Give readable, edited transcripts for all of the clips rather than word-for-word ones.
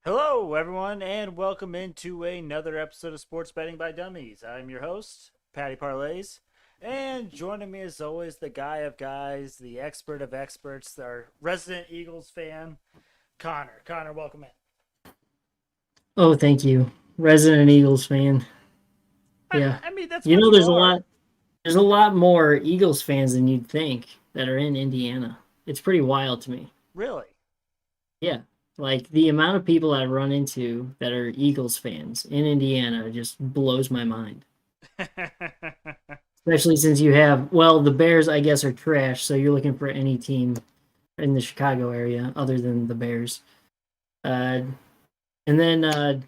Hello, everyone, and welcome into another episode of Sports Betting by Dummies. I'm your host, Patty Parlays, and joining me as always, the guy of guys, the expert of experts, our resident Eagles fan, Connor. Connor, welcome in. Oh, thank you. Resident Eagles fan. I, Yeah. I mean, that's You what know you are. there's a lot more Eagles fans than you'd think that are in Indiana. It's pretty wild to me. Really. Yeah. Like the amount of people I run into that are Eagles fans in Indiana just blows my mind. Especially since you have, well, the Bears I guess are trash, so you're looking for any team in the Chicago area other than the Bears. Uh and then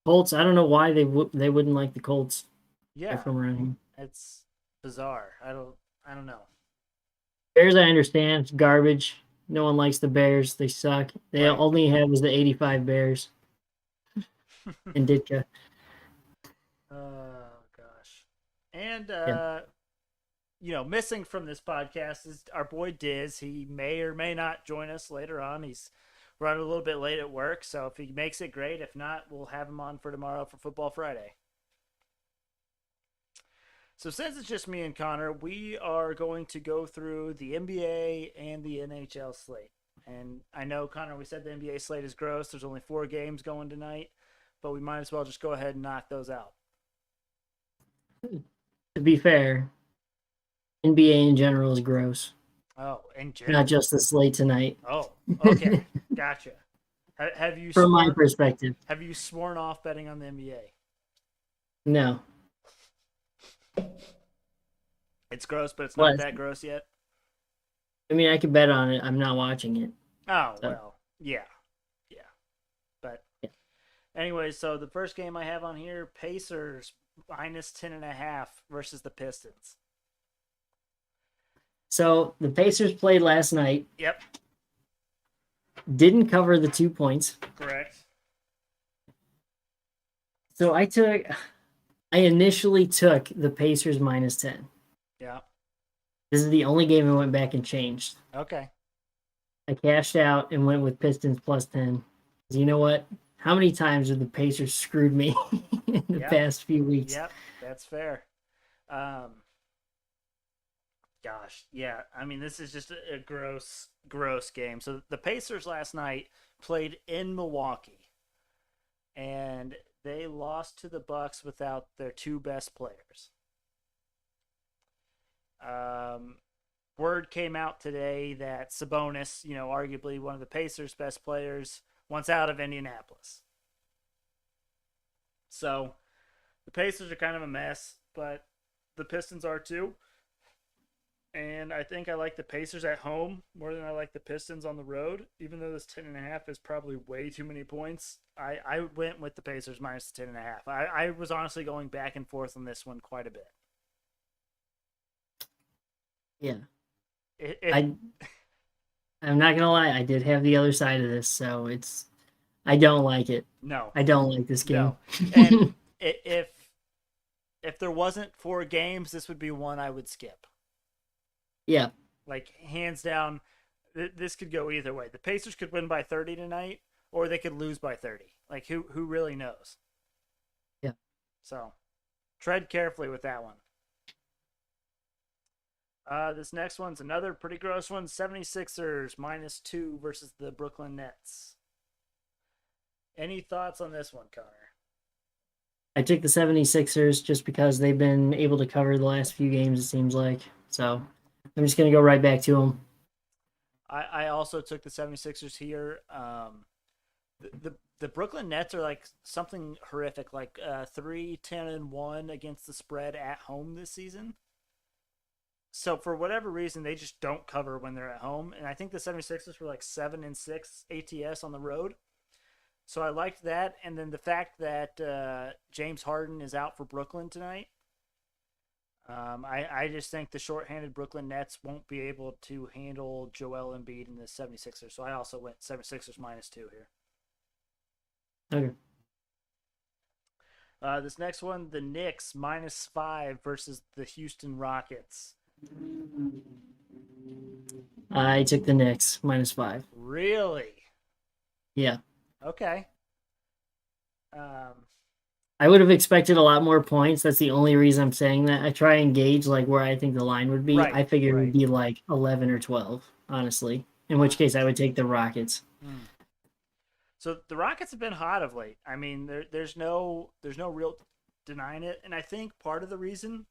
Colts, I don't know why they wouldn't like the Colts. They're Yeah, from around here. it's bizarre. I don't know. Bears, I understand. It's garbage. No one likes the Bears. They suck. They Right. only have was the 85 Bears in Ditka. Oh gosh. And Yeah. missing from this podcast is our boy Dizz. He may or may not join us later on. He's running a little bit late at work, so if he makes it, great. If not, we'll have him on for tomorrow for Football Friday. So since it's just me and Connor, we are going to go through the NBA and the NHL slate. And I know, Connor, we said the NBA slate is gross. There's only 4 games going tonight, but we might as well just go ahead and knock those out. To be fair, NBA in general is gross. Oh, in Not general. just the slate tonight. Oh, okay, gotcha. Have you From my sworn? perspective, Have you sworn off betting on the NBA? no. It's gross, but it's not But that gross yet. I mean, I could bet on it. I'm not watching it. Oh So well, yeah, yeah. But yeah. anyway, so the first game I have on here: Pacers minus 10.5 versus the Pistons. So the Pacers played last night. Yep, Didn't cover the 2 points. correct. So I initially took the Pacers minus 10. Yeah. This is the only game I went back and changed. Okay. I cashed out and went with Pistons plus 10. You know what? How many times have the Pacers screwed me in the Yep. past few weeks? Yep. That's fair. Um. Gosh. Yeah. I mean, this is just a gross, gross game. So the Pacers last night played in Milwaukee, and they lost to the Bucks without their two best players. Um, Word came out today that Sabonis, arguably one of the Pacers' best players, wants out of Indianapolis. So the Pacers are kind of a mess, but the Pistons are too. And I think I like the Pacers at home more than I like the Pistons on the road. Even though this 10.5 is probably way too many points, I went with the Pacers minus the 10.5. I was honestly going back and forth on this one quite a bit. Yeah. If I I'm not gonna lie, I did have the other side of this, so I don't like it. No, I don't like this game. no, and if there wasn't 4 games, this would be one I would skip. Yeah. Like hands down, this could go either way. The Pacers could win by 30 tonight, or they could lose by 30. Like who really knows? Yeah. So tread carefully with that one. This next one's another pretty gross one. 76ers minus 2 versus the Brooklyn Nets. Any thoughts on this one, Connor? I took the 76ers just because they've been able to cover the last few games, it seems like. So I'm just gonna go right back to them. I also took the 76ers here. The Brooklyn Nets are like something horrific, like 3-10-1 against the spread at home this season. So for whatever reason, they just don't cover when they're at home. And I think the 76ers were like 7-6 ATS on the road. So I liked that. And then the fact that James Harden is out for Brooklyn tonight. I just think the shorthanded Brooklyn Nets won't be able to handle Joel Embiid and the 76ers. So I also went 76ers minus 2 here. Okay. This next one, the Knicks minus 5 versus the Houston Rockets. I took the Knicks minus 5. Really? Yeah. Okay. Um, I would have expected a lot more points. That's the only reason I'm saying that. I try and gauge like where I think the line would be. right, I figured it would right. be like 11 or 12, honestly. In which case I would take the Rockets. Hmm. So the Rockets have been hot of late. I mean, there's no real denying it, and I think part of the reason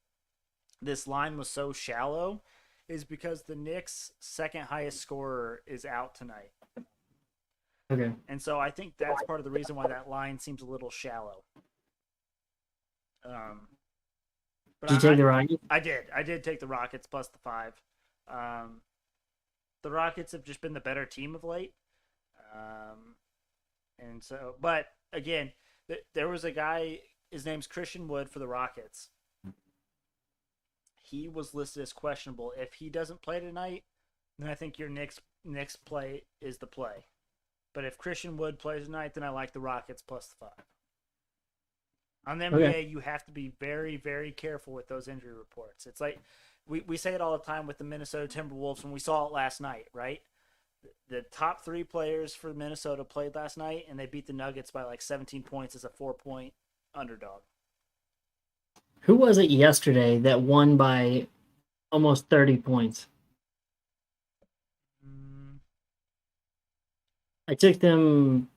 this line was so shallow is because the Knicks' second highest scorer is out tonight. Okay. And so I think that's part of the reason why that line seems a little shallow. Um, but Did you take the Rockets? I did take the Rockets plus the 5. Um, the Rockets have just been the better team of late. Um, and so, but again, there was a guy. His name's Christian Wood for the Rockets. He was listed as questionable. If he doesn't play tonight, then I think your next play is the play. But if Christian Wood plays tonight, then I like the Rockets plus the 5. On the NBA, Okay. you have to be very, very careful with those injury reports. It's like we say it all the time with the Minnesota Timberwolves, and we saw it last night, right? The top 3 players for Minnesota played last night, and they beat the Nuggets by like 17 points as a 4-point underdog. Who was it yesterday that won by almost 30 points? Mm, I took them.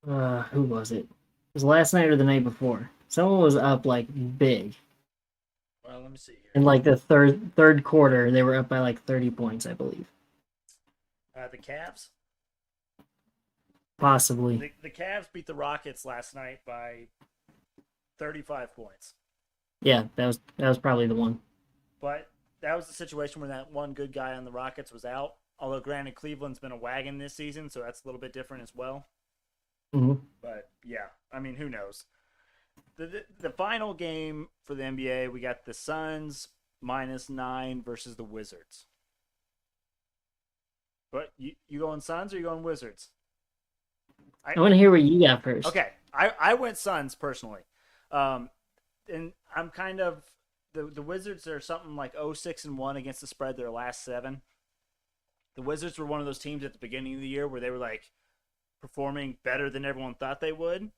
Who was it? It was last night or the night before. Someone was up like big. well, let me see In here. like the third quarter, they were up by like 30 points, I believe. The Cavs. Possibly. The Cavs beat the Rockets last night by 35 points. Yeah, that was probably the one. But that was the situation where that one good guy on the Rockets was out. Although, granted, Cleveland's been a wagon this season, so that's a little bit different as well. Hmm. But yeah, I mean, who knows? The final game for the NBA, we got the Suns -9 versus the Wizards. But you going Suns or you going Wizards? I I want to hear what you got first. Okay, I went Suns personally, um, and I'm kind of the Wizards are something like 0-6-1 against the spread their last 7. The Wizards were one of those teams at the beginning of the year where they were like performing better than everyone thought they would,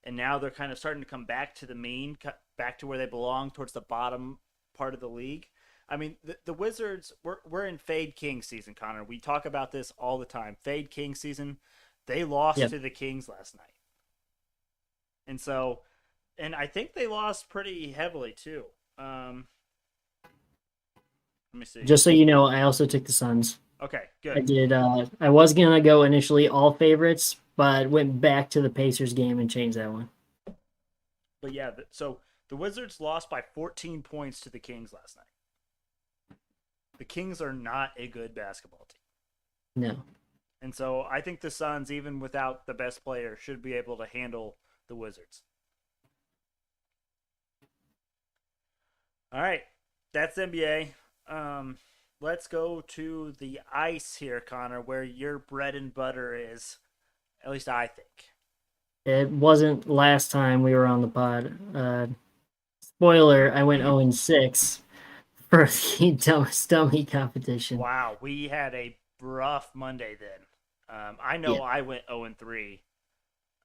and now they're kind of starting to come back to the mean, back to where they belong, towards the bottom part of the league. I mean, the Wizards, we're in Fade King season, Connor. We talk about this all the time. Fade King season. They lost Yep. to the Kings last night. And so, and I think they lost pretty heavily too. Let me see. Just so you know, I also took the Suns. Okay, I good. did. I was gonna go initially all favorites, but went back to the Pacers game and changed that one. But yeah, so the Wizards lost by 14 points to the Kings last night. The Kings are not a good basketball team. No. And so I think the Suns, even without the best player, should be able to handle the Wizards. All right, that's NBA. Let's go to the ice here, Connor, where your bread and butter is. At least I think. It wasn't last time we were on the pod. Spoiler, I went 0-6 for the Dumbest Dummy Competition. Wow, we had a rough Monday then. I Yeah. know I went 0-3.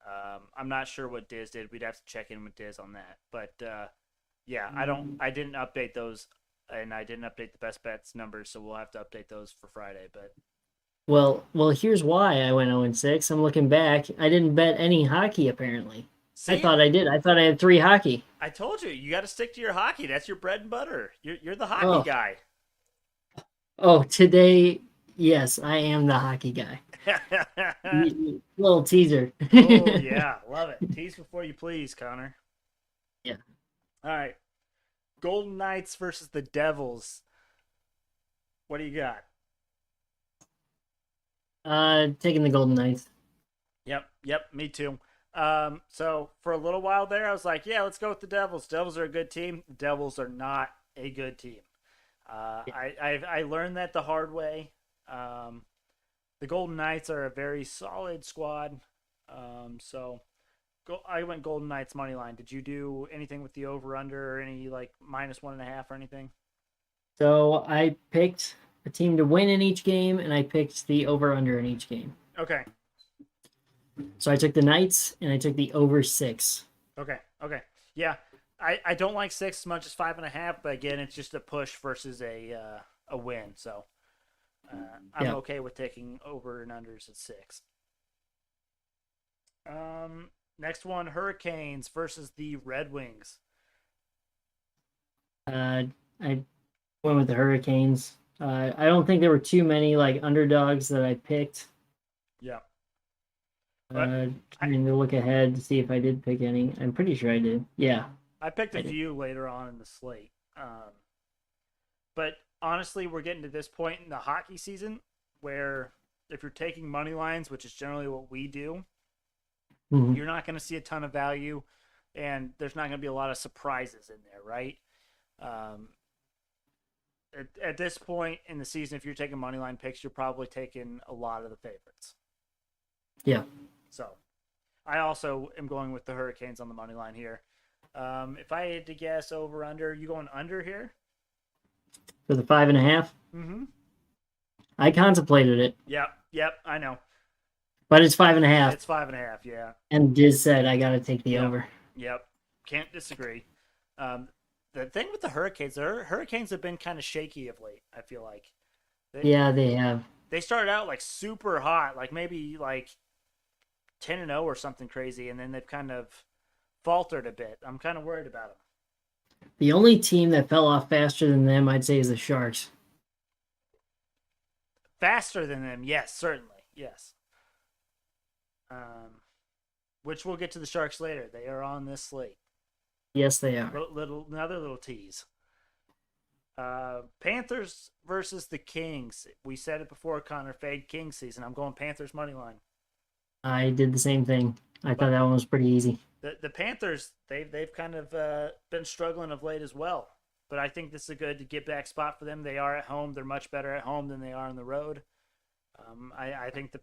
I'm not sure what Dizz did. We'd have to check in with Dizz on that. But yeah, I didn't update those, and I didn't update the best bets numbers, so we'll have to update those for Friday. But Well, here's why I went 0-6. I'm looking back. I didn't bet any hockey, apparently. I see, thought I did. I thought I had 3 hockey. I told you, you got to stick to your hockey. That's your bread and butter. You're the hockey Oh, guy. today, yes, I am the hockey guy. Little teaser. Oh yeah, love it. Tease before you please, Connor. Yeah. All right, Golden Knights versus the Devils. What do you got? Taking the Golden Knights. Yep, me too. So for a little while there, I was like, yeah, let's go with the Devils. Devils are a good team. The Devils are not a good team. Yeah. I learned that the hard way. The Golden Knights are a very solid squad. So I went Golden Knights money line. Did you do anything with the over under or any like -1.5 or anything? So I picked a team to win in each game, and I picked the over under in each game. Okay. So I took the Knights and I took the over 6. Okay. Okay. Yeah. I don't like 6 as much as 5.5, but again, it's just a push versus a win. So I'm Yeah. okay with taking over and unders at 6. Next one, Hurricanes versus the Red Wings. I went with the Hurricanes. I don't think there were too many like underdogs that I picked. Yeah. But I, Trying to look ahead to see if I did pick any. I'm pretty sure I did. Yeah, I picked a I did. few later on in the slate. But honestly, we're getting to this point in the hockey season where if you're taking money lines, which is generally what we do, Mhm. you're not going to see a ton of value, and there's not going to be a lot of surprises in there, right? Um, at this point in the season, if you're taking money line picks, you're probably taking a lot of the favorites. Yeah, So I also am going with the Hurricanes on the money line here. If I had to guess over under, you going under here? for the 5.5. Mm-hmm. I contemplated it, Yep. Yep. I know. but it's 5.5. It's 5.5. Yeah. And Diz said I got to take the Yep. over. Yep. Can't disagree. Um, the thing with the Hurricanes, their Hurricanes have been kind of shaky of late. I feel like they Yeah, they have. they started out like super hot, like maybe like 10-0 or something crazy, and then they've kind of faltered a bit. I'm kind of worried about them. The only team that fell off faster than them, I'd say, is the Sharks. Faster than them, yes, certainly, yes. Um, which we'll get to the Sharks later. They are on this slate. Yes, they are. Another little tease. Panthers versus the Kings. We said it before, Connor. Fade Kings season. I'm going Panthers money line. I did the same thing. I thought But that one was pretty easy. the Panthers, they've kind of been struggling of late as well. But I think this is a good to get back spot for them. They are at home. They're much better at home than they are on the road. I think the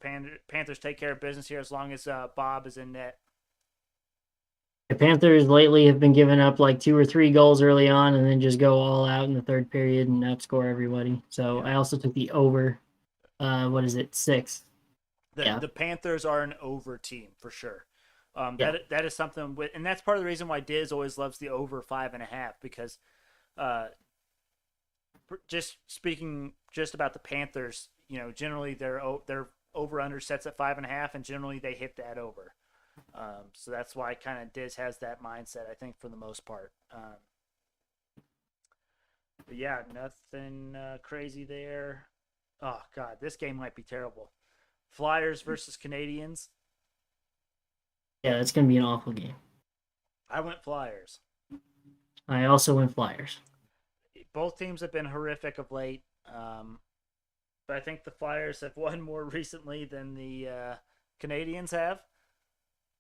Panthers take care of business here as long as Bob is in net. The Panthers lately have been giving up like 2 or 3 goals early on and then just go all out in the third period and outscore everybody. So Yeah. I also took the over. What is it? 6. Yeah. The Panthers are an over team for sure. Yeah. That is something with, and that's part of the reason why Dizz always loves the over 5.5 because, uh, just speaking just about the Panthers, generally their over under sets at 5.5, and generally they hit that over. So that's why kind of Diz has that mindset, I think, for the most part. But yeah, nothing crazy there. Oh God, this game might be terrible. Flyers versus Canadians. Yeah, it's going to be an awful game. I went Flyers. I also went Flyers. Both teams have been horrific of late, but I think the Flyers have won more recently than the Canadians have.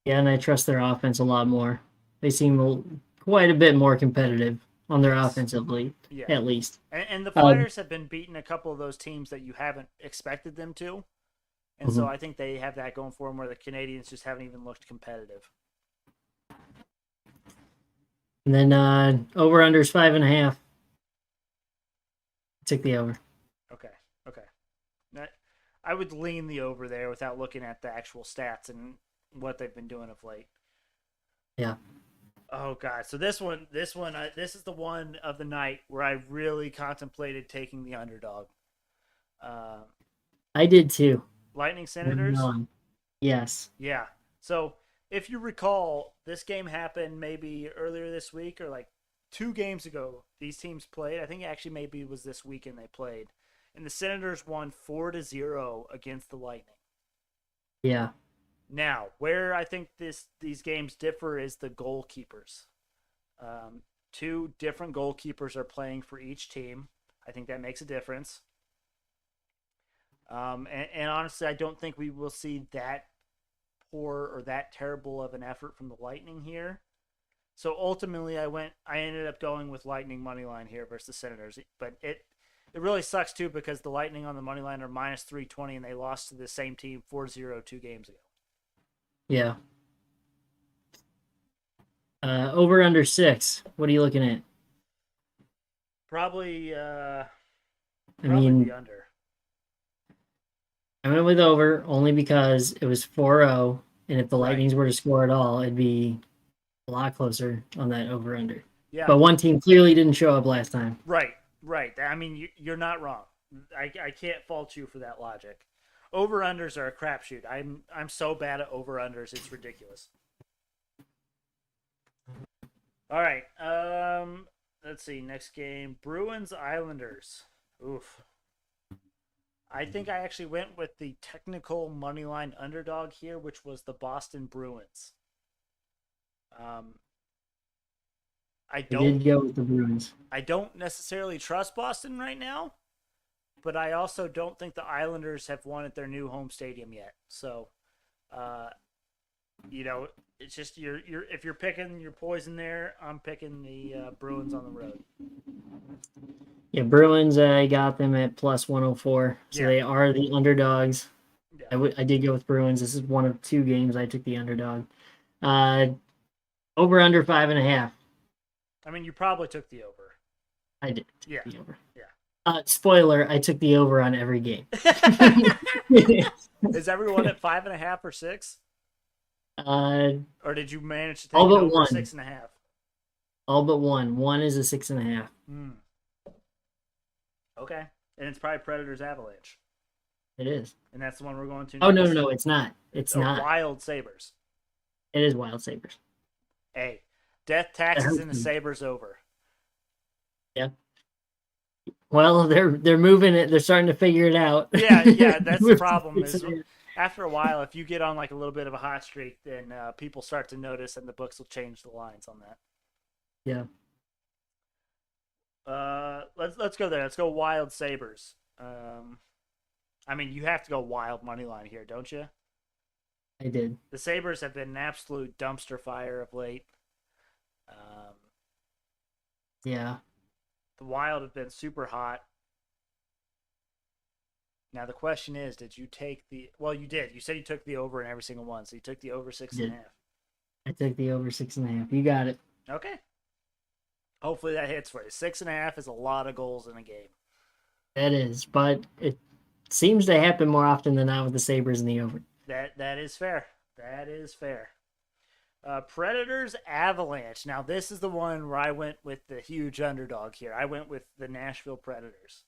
Yeah, and I trust their offense a lot more. They seem quite a bit more competitive on their Yes. offensively, Yeah. at least. And the Um, Flyers have been beating a couple of those teams that you haven't expected them to. And so mhm. I think they have that going for them where the Canadians just haven't even looked competitive. And then over under is 5.5. Took the over. Okay. Okay. I would lean the over there without looking at the actual stats and what they've been doing of late. Yeah. Oh God! So this is the one of the night where I really contemplated taking the underdog. Uh, I did too. Lightning Senators. No. Yes. Yeah. So if you recall, this game happened maybe earlier this week or like 2 games ago. These teams played. I think actually maybe it was this weekend they played, and the Senators won 4-0 against the Lightning. Yeah. Now, where I think these games differ is the goalkeepers. Two different goalkeepers are playing for each team. I think that makes a difference. And honestly, I don't think we will see that poor or that terrible of an effort from the Lightning here. So ultimately, I ended up going with Lightning money line here versus the Senators. But it really sucks too because the Lightning on the money line are minus 320 and they lost to the same team 4-0 2 games ago. Yeah. Over under 6. What are you looking at? Probably I mean, the under. I went with over only because it was 4-0 And if the Right. Lightnings were to score at all, it'd be a lot closer on that over-under. Yeah. But one team clearly didn't show up last time. Right. I mean, you're not wrong. I can't fault you for that logic. Over unders are a crapshoot. I'm so bad at over unders, it's ridiculous. All right. Let's see. Next game, Bruins Islanders. Oof. I think I actually went with the technical money line underdog here, which was the Boston Bruins. I did go with the Bruins. I don't necessarily trust Boston right now, but I also don't think the Islanders have won at their new home stadium yet. So, it's just you're if you're picking your poison there, I'm picking the Bruins on the road. Yeah, Bruins, I got them at plus 104. So they are the underdogs. Yeah. I did go with Bruins. This is one of two games I took the underdog. Over under 5.5. I mean, you probably took the over. I did. The over. Yeah. Spoiler, I took the over on every game. Is everyone at 5.5 or 6? Or did you manage to take all but over one. 6.5? All but one. One is a 6.5. Okay. And it's probably Predators Avalanche. It is. And that's the one we're going to next. Oh, no, it's not. It's not. Wild Sabres. It is Wild Sabres. Hey, death taxes and the Sabres over. Yeah. Well, they're moving it. They're starting to figure it out. Yeah, that's the problem. Is after a while, if you get on like a little bit of a hot streak, then people start to notice, and the books will change the lines on that. Yeah. Let's go there. Let's go Wild Sabres. I mean, you have to go Wild money line here, don't you? I did. The Sabres have been an absolute dumpster fire of late. Yeah. The Wild have been super hot. Now the question is, did you take the? Well, you did. You said you took the over in every single one, so you took the over 6.5. I took the over 6.5. You got it. Okay. Hopefully that hits for you. 6.5 is a lot of goals in a game. That is, but it seems to happen more often than not with the Sabres and the over. That is fair. That is fair. Predators Avalanche. Now this is the one where I went with the huge underdog here. I went with the Nashville Predators.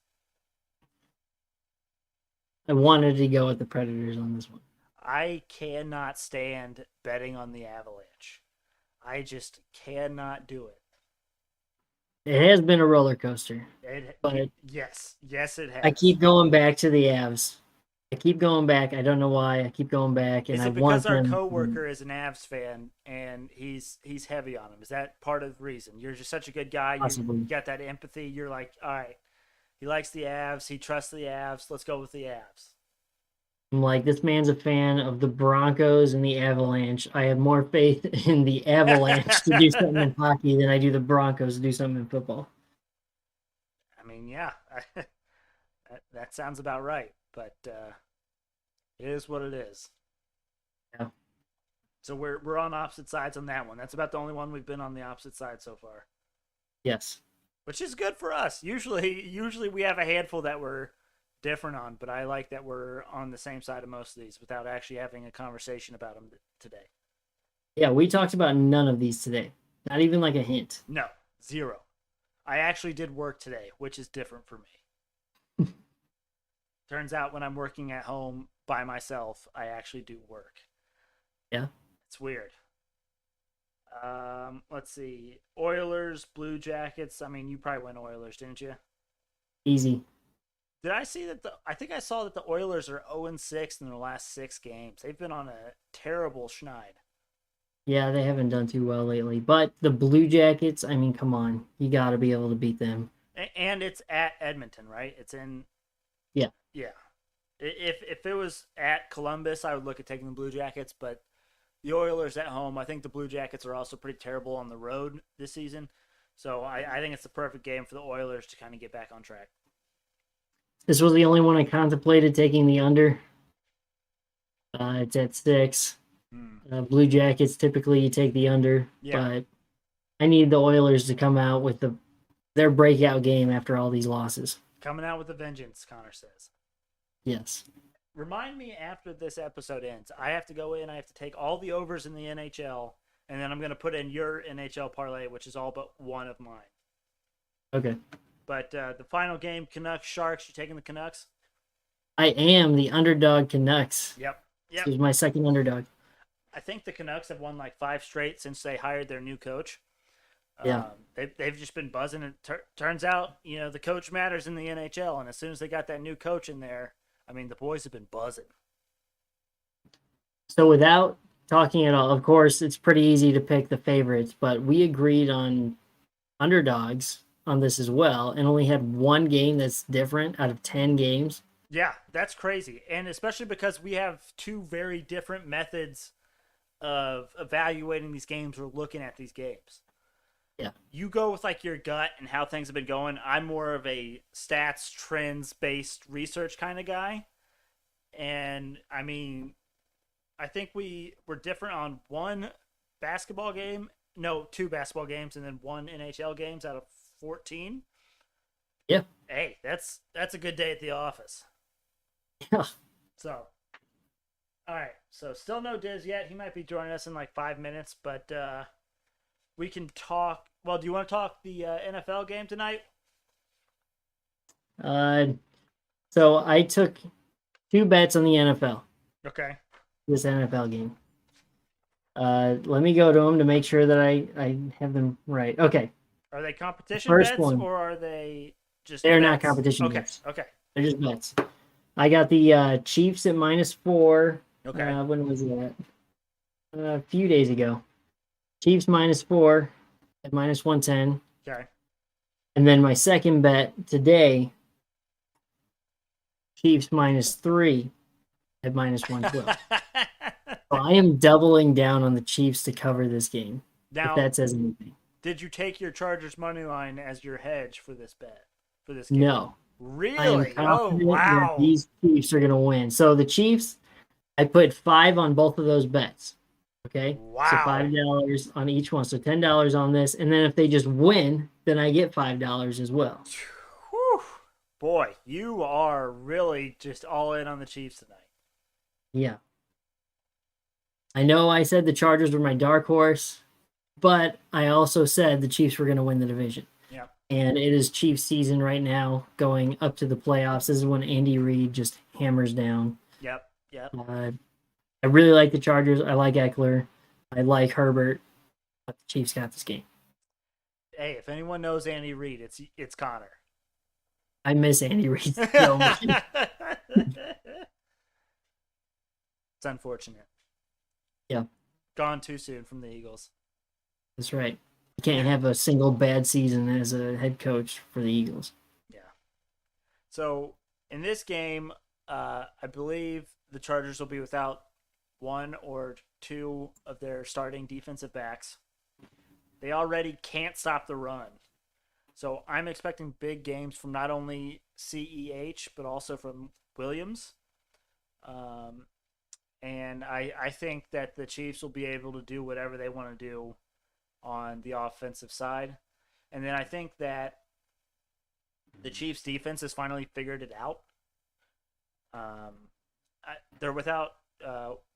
I wanted to go with the Predators on this one. I cannot stand betting on the Avalanche. I just cannot do it. It has been a roller coaster. Yes, it has. I keep going back to the Avs. I keep going back. I don't know why. I keep going back, and is it because our coworker is an Avs fan and he's heavy on him? Is that part of the reason? You're just such a good guy. You got that empathy. You're like, all right, he likes the Avs. He trusts the Avs. Let's go with the Avs. I'm like, this man's a fan of the Broncos and the Avalanche. I have more faith in the Avalanche to do something in hockey than I do the Broncos to do something in football. I mean, yeah, that sounds about right. But it is what it is. Yeah. So we're on opposite sides on that one. That's about the only one we've been on the opposite side so far. Yes. Which is good for us. Usually we have a handful that we're different on, but I like that we're on the same side of most of these without actually having a conversation about them today. Yeah, we talked about none of these today. Not even like a hint. No, zero. I actually did work today, which is different for me. Turns out when I'm working at home by myself, I actually do work. Yeah. It's weird. Let's see. Oilers, Blue Jackets. I mean, you probably went Oilers, didn't you? Easy. Did I see that I think I saw that the Oilers are 0-6 in their last 6 games. They've been on a terrible schneid. Yeah, they haven't done too well lately. But the Blue Jackets, I mean, come on. You got to be able to beat them. And it's at Edmonton, right? It's in... Yeah. Yeah. If it was at Columbus, I would look at taking the Blue Jackets, but the Oilers at home, I think the Blue Jackets are also pretty terrible on the road this season. So I think it's the perfect game for the Oilers to kind of get back on track. This was the only one I contemplated taking the under. It's at 6. Blue Jackets, typically you take the under. Yeah. But I need the Oilers to come out with their breakout game after all these losses. Coming out with a vengeance, Connor says. Yes. Remind me after this episode ends. I have to go in. I have to take all the overs in the NHL, and then I'm going to put in your NHL parlay, which is all but one of mine. Okay. But the final game, Canucks Sharks. You taking the Canucks? I am the underdog Canucks. Yep. This is my second underdog. I think the Canucks have won like 5 straight since they hired their new coach. Yeah. They've just been buzzing. It turns out, the coach matters in the NHL, and as soon as they got that new coach in there, I mean, the boys have been buzzing. So without talking at all, of course, it's pretty easy to pick the favorites, but we agreed on underdogs on this as well, and only had one game that's different out of 10 games. Yeah, that's crazy. And especially because we have 2 very different methods of evaluating these games or looking at these games. Yeah. You go with like your gut and how things have been going. I'm more of a stats, trends based research kind of guy. And I mean, I think we were different on 2 basketball games, and then 1 NHL games out of 14. Yeah. Hey, that's a good day at the office. Yeah. So, all right. So still no Dizz yet. He might be joining us in like 5 minutes, but we can talk. Well, do you want to talk the NFL game tonight? So I took 2 bets on the NFL. Okay. This NFL game. Let me go to them to make sure that I have them right. Okay. Are they competition First bets one. or are they just They're bets? not competition Okay. bets. Okay. They're just bets. I got the Chiefs at -4. Okay. When was that? A few days ago. Chiefs -4 at -110. Okay. And then my second bet today, Chiefs -3 at -112. So I am doubling down on the Chiefs to cover this game. Now, if that says anything. did you take your Chargers money line as your hedge for this bet? For this game? No. Really? I am confident wow. that these Chiefs are going to win. So the Chiefs, I put 5 on both of those bets. Okay? Wow. So $5 on each one. So $10 on this. And then if they just win, then I get $5 as well. Whew. Boy, you are really just all in on the Chiefs tonight. Yeah. I know I said the Chargers were my dark horse, but I also said the Chiefs were going to win the division. Yeah. And it is Chiefs season right now, going up to the playoffs. This is when Andy Reid just hammers down. Yep. I really like the Chargers. I like Eckler. I like Herbert. But the Chiefs got this game. Hey, if anyone knows Andy Reid, it's Connor. I miss Andy Reid so much. It's unfortunate. Yeah. Gone too soon from the Eagles. That's right. You can't have a single bad season as a head coach for the Eagles. Yeah. So in this game, I believe the Chargers will be without 1 or 2 of their starting defensive backs. They already can't stop the run. So I'm expecting big games from not only CEH, but also from Williams. And I think that the Chiefs will be able to do whatever they want to do on the offensive side. And then I think that the Chiefs defense has finally figured it out. They're without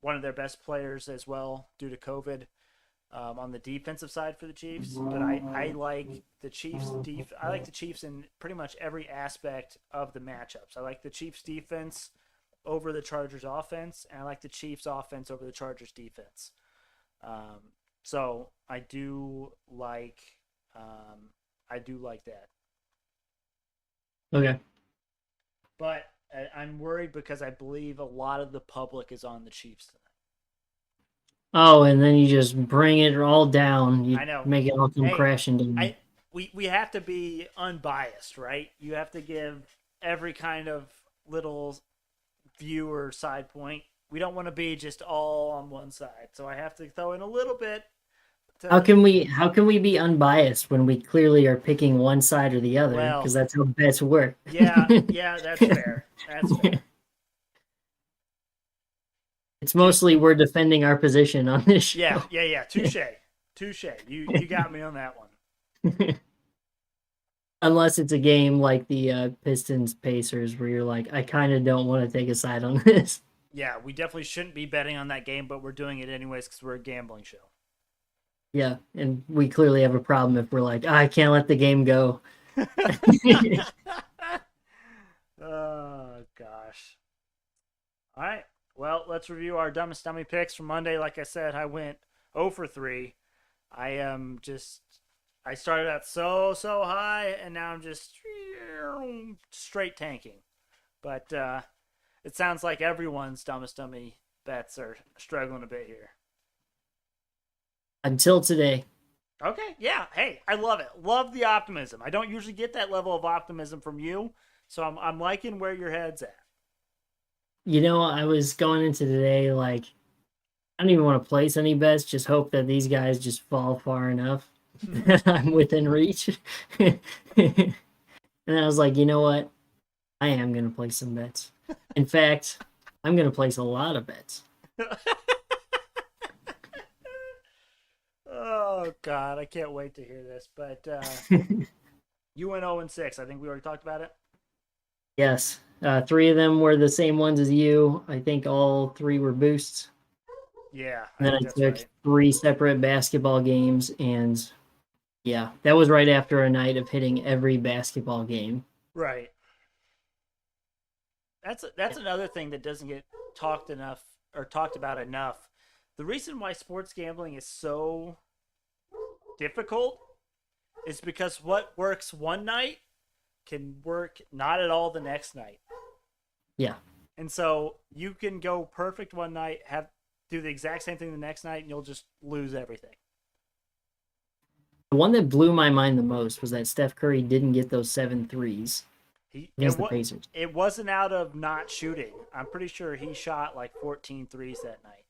one of their best players as well due to COVID on the defensive side for the Chiefs. But I like the Chiefs I like the Chiefs in pretty much every aspect of the matchups. I like the Chiefs defense over the Chargers offense, and I like the Chiefs offense over the Chargers defense. So I do like that. Okay. But I'm worried because I believe a lot of the public is on the Chiefs tonight. Oh, and then you just bring it all down. You I know. Make it all come crashing down. We have to be unbiased, right? You have to give every kind of little view or side point. We don't want to be just all on one side. So I have to throw in a little bit. How can we be unbiased when we clearly are picking one side or the other? Because that's how bets work. Yeah, that's fair. That's fair. It's mostly we're defending our position on this show. Yeah. Touche. You got me on that one. Unless it's a game like the Pistons Pacers, where you're like, I kind of don't want to take a side on this. Yeah, we definitely shouldn't be betting on that game, but we're doing it anyways because we're a gambling show. Yeah, and we clearly have a problem if we're like, I can't let the game go. Oh gosh. All right. Well, let's review our dumbest dummy picks from Monday. Like I said, I went 0 for 3. I am just I started out so high and now I'm just straight tanking. But it sounds like everyone's dumbest dummy bets are struggling a bit here. Until today. Okay, yeah. Hey, I love it. Love the optimism. I don't usually get that level of optimism from you, so I'm liking where your head's at. You know, I was going into today like, I don't even want to place any bets, just hope that these guys just fall far enough that I'm within reach. And I was like, you know what? I am going to place some bets. In fact, I'm going to place a lot of bets. Oh God, I can't wait to hear this. But you went 0 and 6. I think we already talked about it. Yes. Three of them were the same ones as you. I think all three were boosts. Yeah, I And then think I that's took right. 3 separate basketball games, and yeah, that was right after a night of hitting every basketball game. Right. That's another thing that doesn't get talked enough or talked about enough. The reason why sports gambling is so difficult is because what works one night can work not at all the next night. Yeah. And so you can go perfect one night, have do the exact same thing the next night, and you'll just lose everything. The one that blew my mind the most was that Steph Curry didn't get those 7 threes He against the Pacers. it wasn't out of not shooting. I'm pretty sure he shot like 14 threes that night.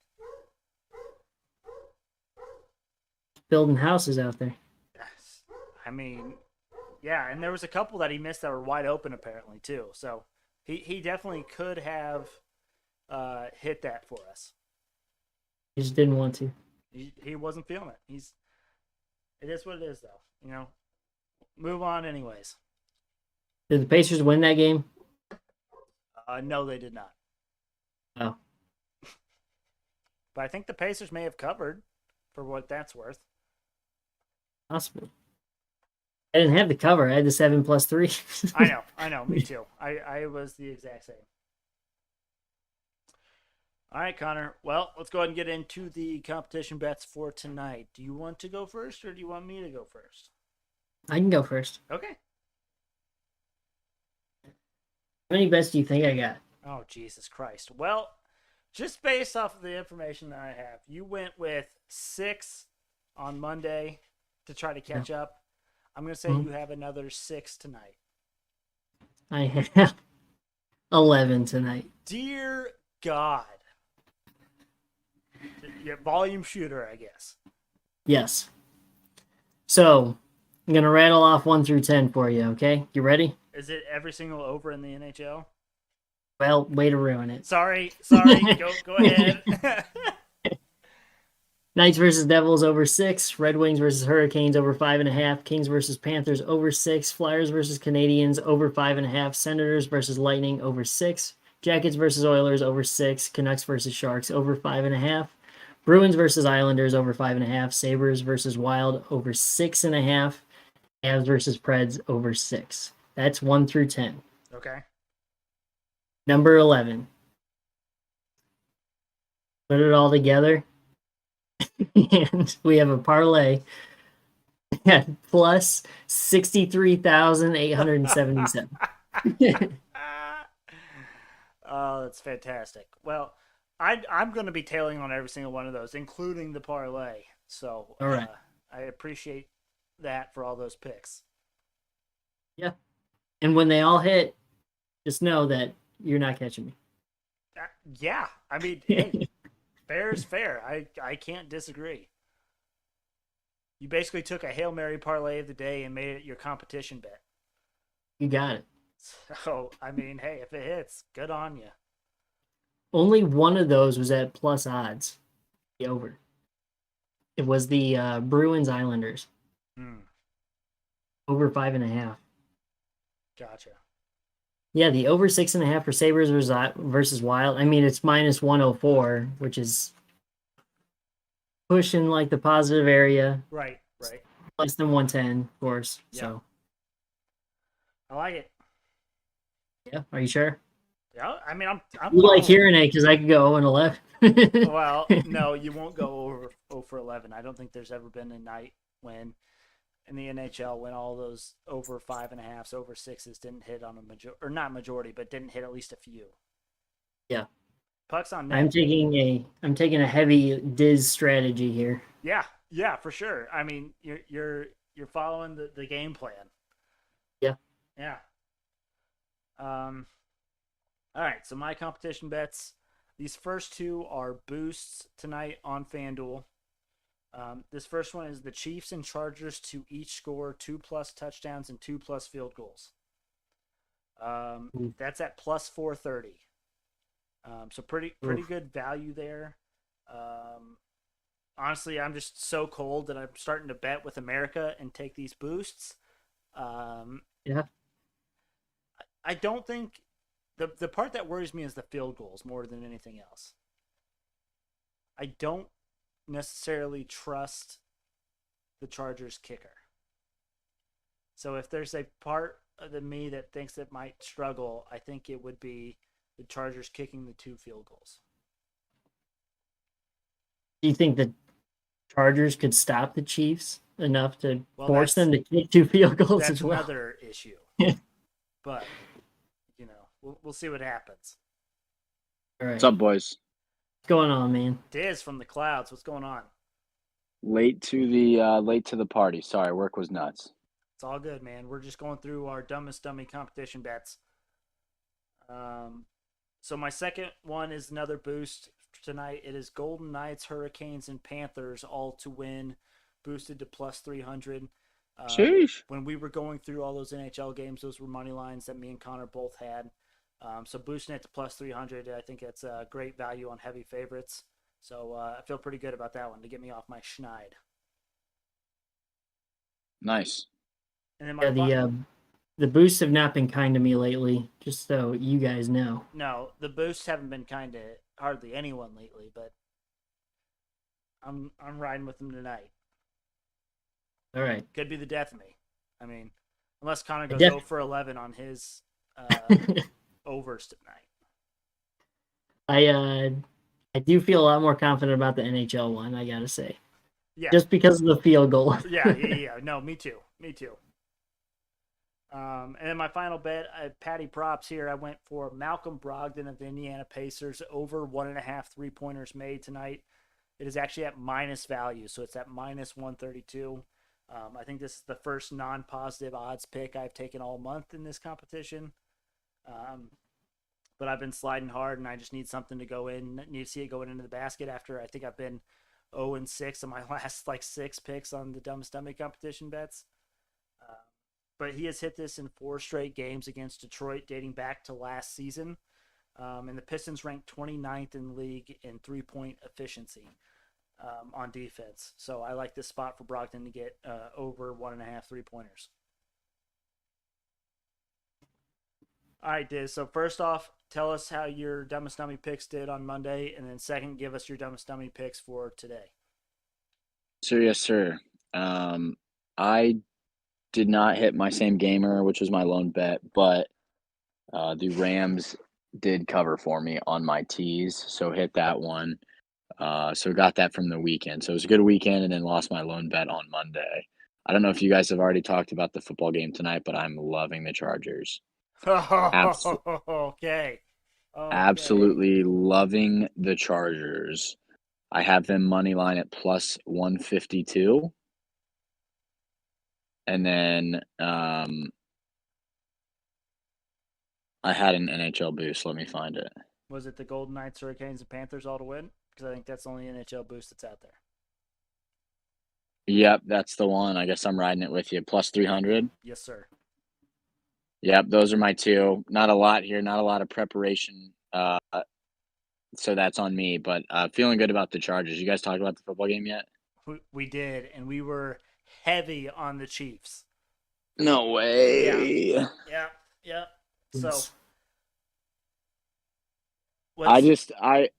Building houses out there. I mean, yeah, and there was a couple that he missed that were wide open apparently too. So he definitely could have hit that for us. He just didn't want to. He wasn't feeling it. It is what it is though. You know, move on anyways. Did the Pacers win that game? No, they did not. Oh. But I think the Pacers may have covered for what that's worth. Possibly. I didn't have the cover. I had the 7+3. I know. Me too. I was the exact same. All right, Connor. Well, let's go ahead and get into the competition bets for tonight. Do you want to go first or do you want me to go first? I can go first. Okay. How many bets do you think I got? Oh, Jesus Christ. Well, just based off of the information that I have, you went with 6 on Monday to try to catch up. I'm going to say you have another 6 tonight. I have 11 tonight. Dear God. Yeah, volume shooter, I guess. Yes. So, I'm going to rattle off 1 through 10 for you, okay? You ready? Is it every single over in the NHL? Well, way to ruin it. Sorry. Go ahead. Knights versus Devils over 6. Red Wings versus Hurricanes over 5.5. Kings versus Panthers over 6. Flyers versus Canadians over 5.5. Senators versus Lightning over 6. Jackets versus Oilers over 6. Canucks versus Sharks over 5.5. Bruins versus Islanders over 5.5. Sabres versus Wild over 6.5. Avs versus Preds over 6. That's 1 through 10. Okay. Number 11. Put it all together. And we have a parlay at plus 63,877. Oh, that's fantastic. Well, I'm going to be tailing on every single one of those, including the parlay. So, all right. I appreciate that for all those picks. Yeah. And when they all hit, just know that you're not catching me. Yeah. I mean, hey, fair is fair. I can't disagree. You basically took a Hail Mary parlay of the day and made it your competition bet. You got it. So, I mean, hey, if it hits, good on you. Only one of those was at plus odds. The over. It was the Bruins Islanders. Over 5.5. Gotcha. Yeah, the over 6.5 for Sabres versus Wild. I mean, it's minus 104, which is pushing like the positive area. Right, right. Less than 110, of course. Yeah, So, I like it. yeah, are you sure? Yeah, I mean, I'm You like following. hearing it because I could go 0 and 11. Well, no, you won't go over 0 for 11. I don't think there's ever been a night when in the NHL when all those over 5.5s, over sixes didn't hit on a or not majority, but didn't hit at least a few. Yeah. Pucks on I'm net. taking a heavy Dizz strategy here. Yeah, yeah, for sure. I mean, you're following the game plan. Yeah. Yeah. Um. All right. So my competition bets. These first two are boosts tonight on FanDuel. This first one is the Chiefs and Chargers to each score 2+ touchdowns and 2+ field goals. That's at plus 430. So pretty Oof. good value there. Honestly, I'm just so cold that I'm starting to bet with America and take these boosts. Um, Yeah. I don't think the part that worries me is the field goals more than anything else. I don't necessarily trust the Chargers kicker. So if there's a part of me that thinks it might struggle, I think it would be the Chargers kicking the 2 field goals. Do you think the Chargers could stop the Chiefs enough to Well, force them to kick 2 field goals that's as well? another issue, but we'll see what happens. All right. What's up, boys? What's going on, man? Diz from the clouds, what's going on? Late to the party. Sorry, work was nuts. It's all good, man. We're just going through our dumbest dummy competition bets. So my second one is another boost tonight. It is Golden Knights, Hurricanes, and Panthers all to win, boosted to plus 300. Sheesh. When we were going through all those NHL games, those were money lines that me and Connor both had. So boosting it to plus 300, I think it's a great value on heavy favorites. So I feel pretty good about that one to get me off my schneid. Nice. And then Yeah, the boosts have not been kind to me lately, just so you guys know. no, the boosts haven't been kind to hardly anyone lately, but I'm riding with them tonight. All right. Could be the death of me. I mean, unless Connor goes Def- 0 for 11 on his overs tonight. I do feel a lot more confident about the NHL one, I gotta say. Yeah. Just because of the field goal. yeah. No, me too. And then my final bet, Patty props here. I went for Malcolm Brogdon of the Indiana Pacers over 1.5 3-pointers made tonight. It is actually at minus value, so it's at minus 132. I think this is the first non-positive odds pick I've taken all month in this competition. But I've been sliding hard, and I just need something to go in. Need to see it going into the basket after I think I've been 0-6 on my last 6 picks on the Dumbest Dummy Competition bets. But he has hit this in 4 straight games against Detroit dating back to last season. And the Pistons ranked 29th in the league in 3-point efficiency on defense. So I like this spot for Brogdon to get over 1.5 3-pointers. All right, Diz. So first off, tell us how your Dumbest Dummy picks did on Monday. And then second, give us your Dumbest Dummy picks for today. Sir, yes, sir. I did not hit my same gamer, which was my lone bet, but the Rams did cover for me on my tees, so hit that one. So got that from the weekend. So it was a good weekend, and then lost my lone bet on Monday. I don't know if you guys have already talked about the football game tonight, but I'm loving the Chargers. Okay. Absolutely loving the Chargers. I have them money line at plus 152. And then I had an NHL boost. Let me find it. Was it the Golden Knights, Hurricanes, and Panthers all to win? Because I think that's the only NHL boost that's out there. Yep, that's the one. I guess I'm riding it with you. Plus 300. Yes, sir. Yep, those are my two. Not a lot here. Not a lot of preparation. So that's on me. But feeling good about the Chargers. You guys talked about the football game yet? We did, and we were heavy on the Chiefs. No way. Yeah. Yeah. So It's- I what's just I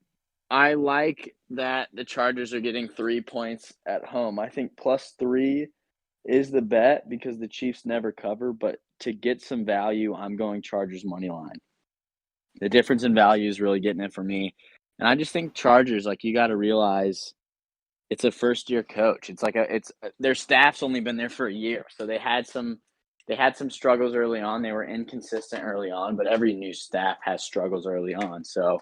like that the Chargers are getting 3 points at home. I think +3 is the bet because the Chiefs never cover, but to get some value, I'm going Chargers money line. The difference in value is really getting it for me. And I just think Chargers, like you got to realize it's a first year coach. It's like it's their staff's only been there for a year. So they had some struggles early on. They were inconsistent early on, but every new staff has struggles early on. So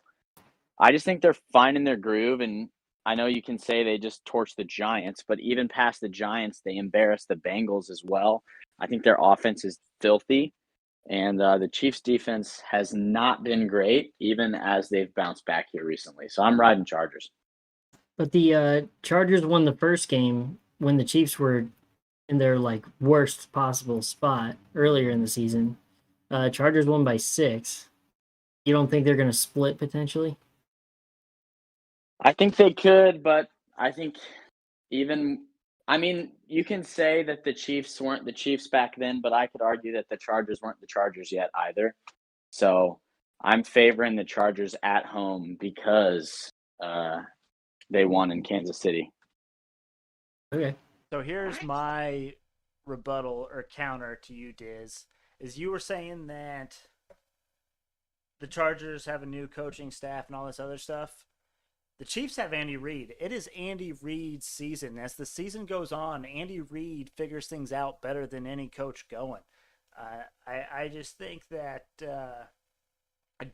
I just think they're finding their groove. And I know you can say they just torched the Giants, but even past the Giants, they embarrassed the Bengals as well. I think their offense is filthy. And the Chiefs' defense has not been great, even as they've bounced back here recently. So I'm riding Chargers. But the Chargers won the first game when the Chiefs were in their like worst possible spot earlier in the season. Chargers won by 6. You don't think they're going to split potentially? I think they could, but I think even I mean, you can say that the Chiefs weren't the Chiefs back then, but I could argue that the Chargers weren't the Chargers yet either. So I'm favoring the Chargers at home because they won in Kansas City. Okay. so here's my rebuttal or counter to you, Diz. Is you were saying that the Chargers have a new coaching staff and all this other stuff. The Chiefs have Andy Reid. It is Andy Reid's season. As the season goes on, Andy Reid figures things out better than any coach going. I just think that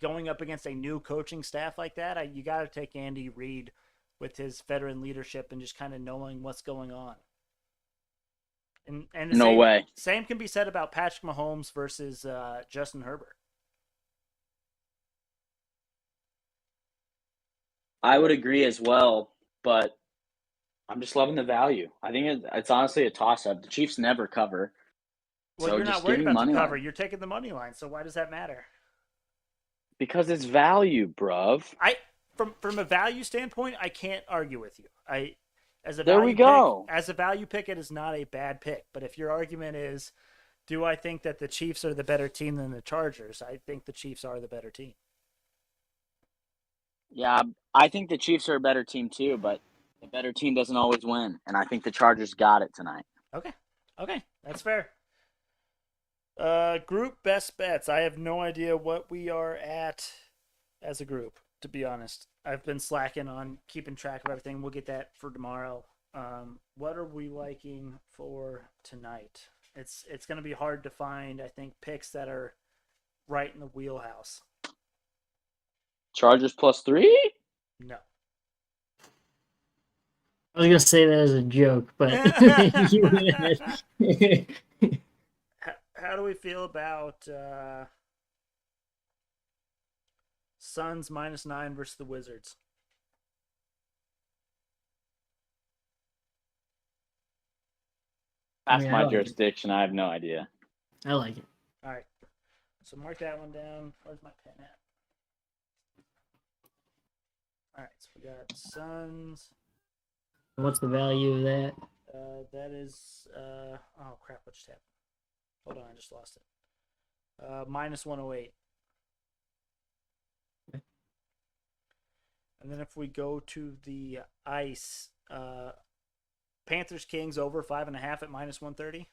going up against a new coaching staff like that, you got to take Andy Reid with his veteran leadership and just kind of knowing what's going on. And the No way. same can be said about Patrick Mahomes versus Justin Herbert. I would agree as well, but I'm just loving the value. I think it's honestly a toss up. The Chiefs never cover, Well, so you're not just give worried me about the money cover. line You're taking the money line. So why does that matter? because it's value, bruv. I from a value standpoint, I can't argue with you. I as a There we value go. pick, as a value pick, it is not a bad pick. But if your argument is, do I think that the Chiefs are the better team than the Chargers? I think the Chiefs are the better team. Yeah, I think the Chiefs are a better team too, but the better team doesn't always win, and I think the Chargers got it tonight. Okay, okay, that's fair. Group best bets. I have no idea what we are at as a group, to be honest. I've been slacking on keeping track of everything. We'll get that for tomorrow. What are we liking for tonight? It's going to be hard to find, I think, picks that are right in the wheelhouse. Chargers +3? No. I was going to say that as a joke, but you went ahead. How do we feel about Suns -9 versus the Wizards? I Past mean, I my like it. jurisdiction, I have no idea. I like it. All right. So mark that one down. Where's my pen at? All right. So we got Suns. What's the value of that? That is. Oh crap! What just happened? Hold on, I just lost it. -108. Okay. And then if we go to the ice, Panthers Kings over 5.5 at -130.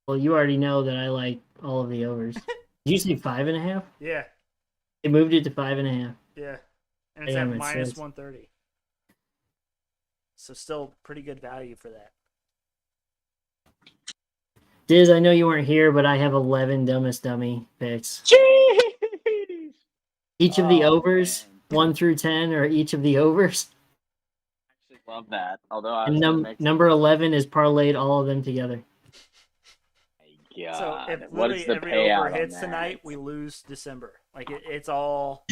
Well, you already know that I like all of the overs. Did you say 5.5? Yeah, They moved it to 5.5. yeah, and it's Damn, at it says- -130. So still pretty good value for that. Diz, I know you weren't here, but I have 11 dumbest dummy picks. Jeez! Each of the Oh, overs, man. 1 through 10, are each of the overs. I actually love that. Although I And was gonna make number 11 is parlayed all of them together. God, So if what literally is the every payout over on hits that? tonight, we lose December. Like it's all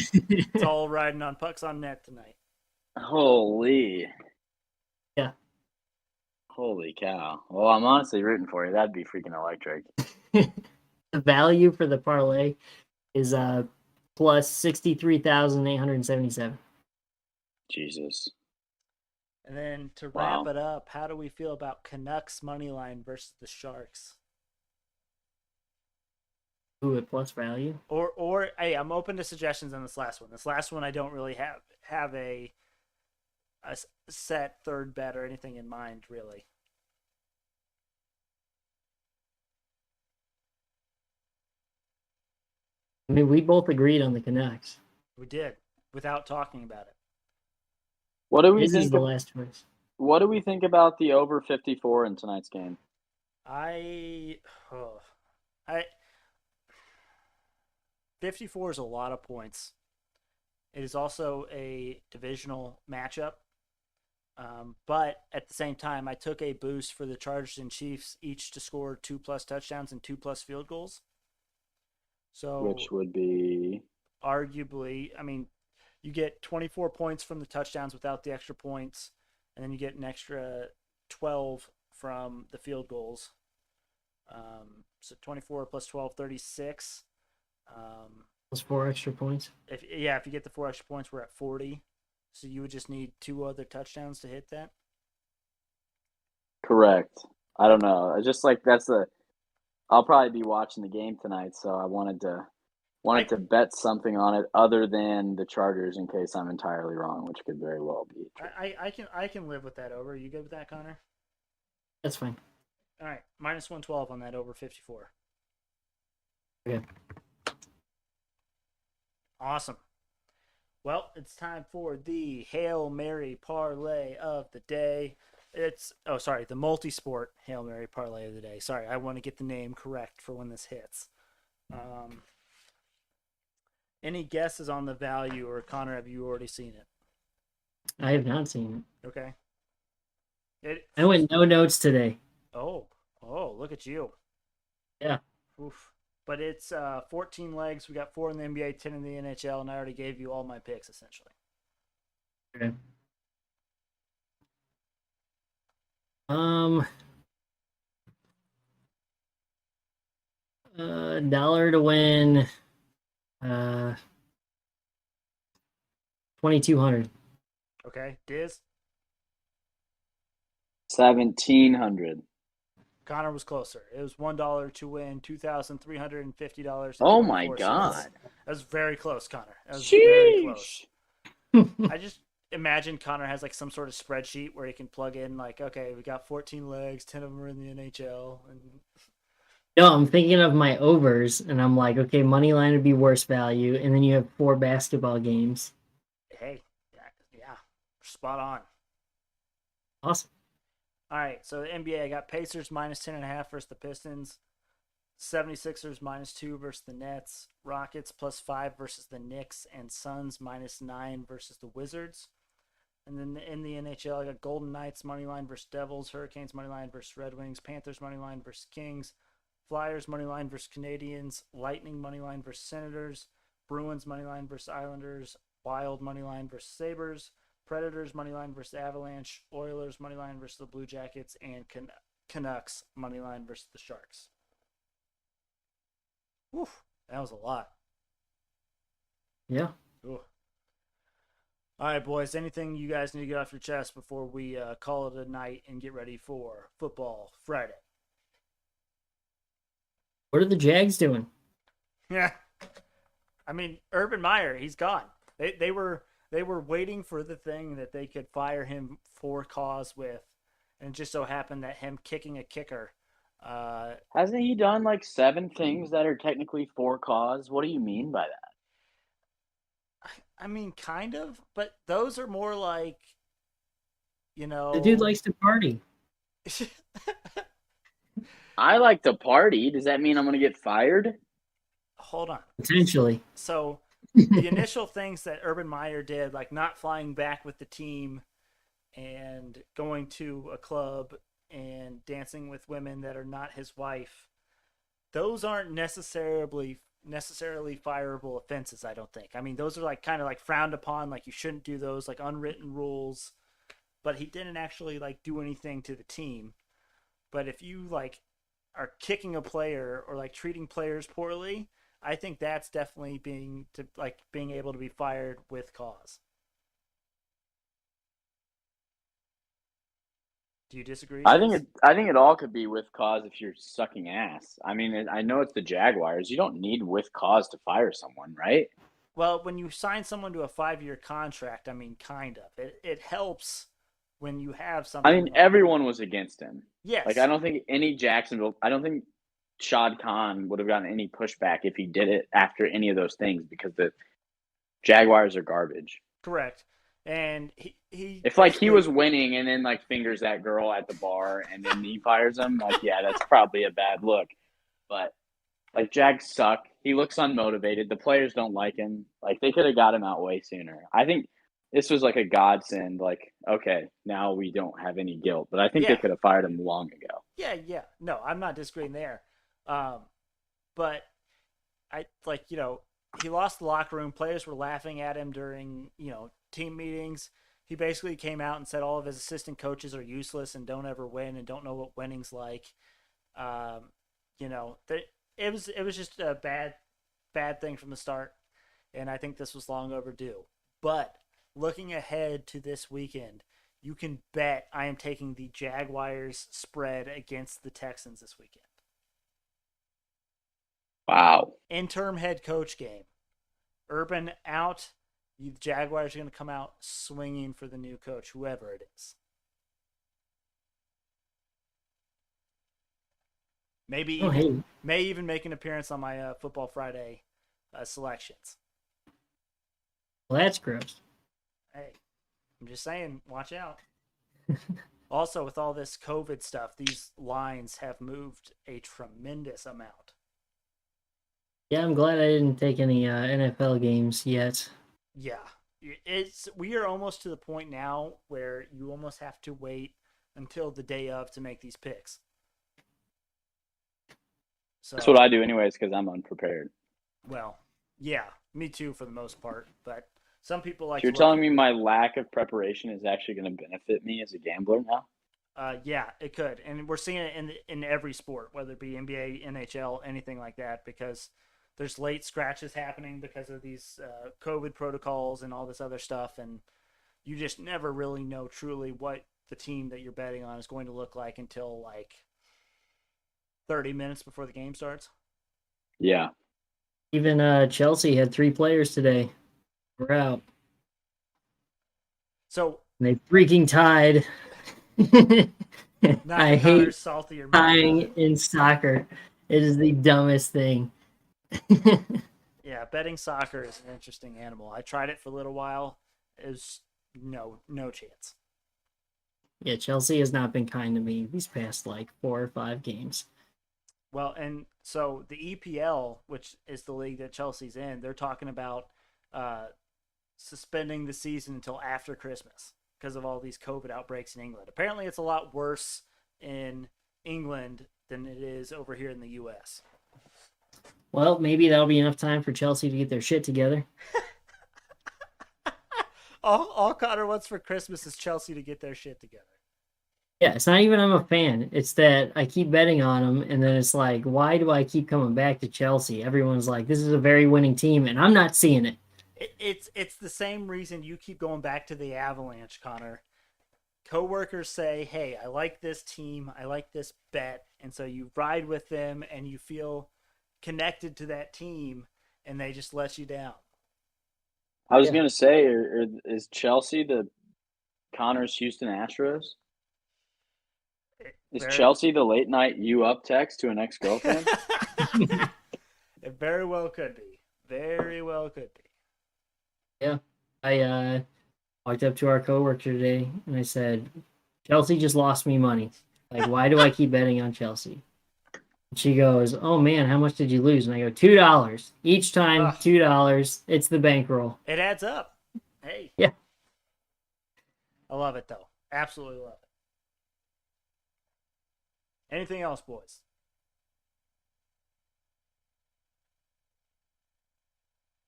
riding on pucks on net tonight. Holy. Yeah. Holy cow. Well, I'm honestly rooting for you. That'd be freaking electric. The value for the parlay is plus 63,877. Jesus. And then to Wow. wrap it up, how do we feel about Canucks money line versus the Sharks? Ooh, at plus value. Or hey, I'm open to suggestions on this last one. This last one I don't really have a set third bet or anything in mind really. I mean, we both agreed on the Canucks. We did without talking about it. What do we This is think the of last choice. what do we think about the over 54 in tonight's game? I oh, I 54 is a lot of points. It is also a divisional matchup. But at the same time, I took a boost for the Chargers and Chiefs each to score 2+ touchdowns and 2+ field goals. So, Which would be arguably, I mean, you get 24 points from the touchdowns without the extra points, and then you get an extra 12 from the field goals. So 24 plus 12, 36. Plus 4 extra points. If you get the 4 extra points, we're at 40. So you would just need 2 other touchdowns to hit that. correct. I don't know. I just like I'll probably be watching the game tonight, so I wanted to bet something on it other than the Chargers in case I'm entirely wrong, which could very well be true. I can live with that over. You good with that, Connor? That's fine. All right, minus 112 on that over 54. Okay. Awesome. Well, it's time for the Hail Mary parlay of the day. The multi-sport Hail Mary parlay of the day. Sorry, I want to get the name correct for when this hits. Any guesses on the value, or Connor, have you already seen it? I have not seen Okay. it. I went no notes today. Oh, look at you. Yeah. Oof. But it's 14 legs. We got 4 in the NBA, 10 in the NHL, and I already gave you all my picks, essentially. Okay. Dollar to win. 2,200. Okay, Dizz? 1,700. Connor was closer. It was $1 to win $2,350. Oh my God. That was very close, Connor. That was Sheesh. very close. I just imagine Connor has like some sort of spreadsheet where he can plug in like, okay, we got 14 legs, 10 of them are in the NHL, and No, I'm thinking of my overs, and I'm like, okay, money line would be worse value, and then you have 4 basketball games. hey, yeah, spot on. Awesome. All right, so the NBA, I got Pacers minus 10.5 versus the Pistons, 76ers minus 2 versus the Nets, Rockets plus 5 versus the Knicks, and Suns minus 9 versus the Wizards. And then in the NHL, I got Golden Knights money line versus Devils, Hurricanes money line versus Red Wings, Panthers money line versus Kings, Flyers money line versus Canadians, Lightning money line versus Senators, Bruins money line versus Islanders, Wild money line versus Sabres, Predators money line versus Avalanche, Oilers money line versus the Blue Jackets, and Canucks money line versus the Sharks. Whew, that was a lot. Yeah. Ooh. All right, boys. Anything you guys need to get off your chest before we call it a night and get ready for Football Friday? What are the Jags doing? Yeah. I mean, Urban Meyer, he's gone. They were waiting for the thing that they could fire him for cause with, and it just so happened that him kicking a kicker. Hasn't he done like 7 things that are technically for cause? What do you mean by that? I mean, kind of, but those are more like, The dude likes to party. I like to party. Does that mean I'm going to get fired? Hold on. Potentially. So the initial things that Urban Meyer did, like not flying back with the team and going to a club and dancing with women that are not his wife, those aren't necessarily fireable offenses, I don't think. I mean, those are like kind of like frowned upon, like you shouldn't do those, like unwritten rules. But he didn't actually like do anything to the team. But if you like are kicking a player or like treating players poorly, I think that's definitely being able to be fired with cause. Do you disagree, I think Dizz? it all could be with cause if you're sucking ass. I mean, I know it's the Jaguars. You don't need with cause to fire someone, right? Well, when you sign someone to a 5-year contract, I mean, kind of. It helps when you have I something mean, like. everyone was against him. Like, I Yes, don't think any Jacksonville. I don't think Shad Khan would have gotten any pushback if he did it after any of those things because the Jaguars are garbage. correct. And he If like he basically. was winning and then like fingers that girl at the bar and then he fires him, like yeah, that's probably a bad look. But like Jags suck. He looks unmotivated. The players don't like him. Like they could have got him out way sooner. I think this was like a godsend. Like okay, now we don't have any guilt. But I think they Yeah, could have fired him long ago. yeah. No, I'm not disagreeing there. Um, but I like he lost the locker room. Players were laughing at him during team meetings. He basically came out and said all of his assistant coaches are useless and don't ever win and don't know what winning's like. Um, it was just a bad thing from the start, and I think this was long overdue. But looking ahead to this weekend, you can bet I am taking the Jaguars spread against the Texans this weekend. Wow. Interim head coach game. Urban out. The Jaguars are going to come out swinging for the new coach, whoever it is. Maybe Oh, hey. may even make an appearance on my Football Friday selections. Well, that's gross. Hey, I'm just saying, watch out. Also, with all this COVID stuff, these lines have moved a tremendous amount. Yeah, I'm glad I didn't take any NFL games yet. Yeah, we are almost to the point now where you almost have to wait until the day of to make these picks. So That's what I do anyways because I'm unprepared. well, yeah, me too for the most part. But some people like So you're to look. telling me my lack of preparation is actually going to benefit me as a gambler now? Yeah, it could, and we're seeing it in every sport, whether it be NBA, NHL, anything like that, because there's late scratches happening because of these COVID protocols and all this other stuff, and you just never really know truly what the team that you're betting on is going to look like until like 30 minutes before the game starts. Yeah. Even Chelsea had 3 players today. We're out. So And they freaking tied. not I the Connor hate salty or mad tying about it. in soccer. It is the dumbest thing. Yeah, betting soccer is an interesting animal. I tried it for a little while. It was no chance. Yeah, Chelsea has not been kind to me these past like 4 or 5 games. Well, and so the EPL, which is the league that Chelsea's in, they're talking about suspending the season until after Christmas because of all these COVID outbreaks in England. Apparently, it's a lot worse in England than it is over here in the U.S. Well, maybe that'll be enough time for Chelsea to get their shit together. All Connor wants for Christmas is Chelsea to get their shit together. Yeah, it's not even I'm a fan. It's that I keep betting on them, and then it's like, why do I keep coming back to Chelsea? Everyone's like, this is a very winning team, and I'm not seeing it. It's the same reason you keep going back to the Avalanche, Connor. Coworkers say, "Hey, I like this team. I like this bet," and so you ride with them, and you feel connected to that team, and they just let you down. I was Yeah. going to say, is Chelsea the Connor's Houston Astros? Is Very, Chelsea the late night you up text to an ex girlfriend? it very well could be. Very well could be. Yeah. I walked up to our coworker today, and I said, Chelsea just lost me money. Like, why do I keep betting on Chelsea? And she goes, oh, man, how much did you lose? And I go, $2. Each time, Ugh. $2. It's the bankroll. It adds up. Hey. Yeah. I love it, though. Absolutely love it. Anything else, boys?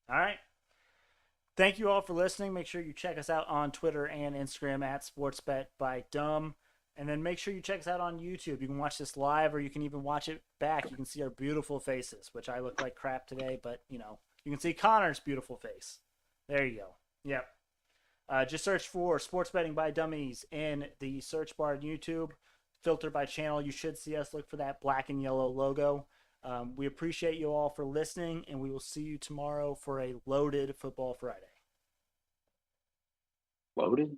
All right. Thank you all for listening. Make sure you check us out on Twitter and Instagram at SportsBetByDumb. And then make sure you check us out on YouTube. You can watch this live or you can even watch it back. You can see our beautiful faces, which I look like crap today, but, you can see Connor's beautiful face. There you go. Yep. Just search for Sports Betting by Dummies in the search bar on YouTube. Filter by channel. You should see us. Look for that black and yellow logo. We appreciate you all for listening, and we will see you tomorrow for a loaded Football Friday. Loaded?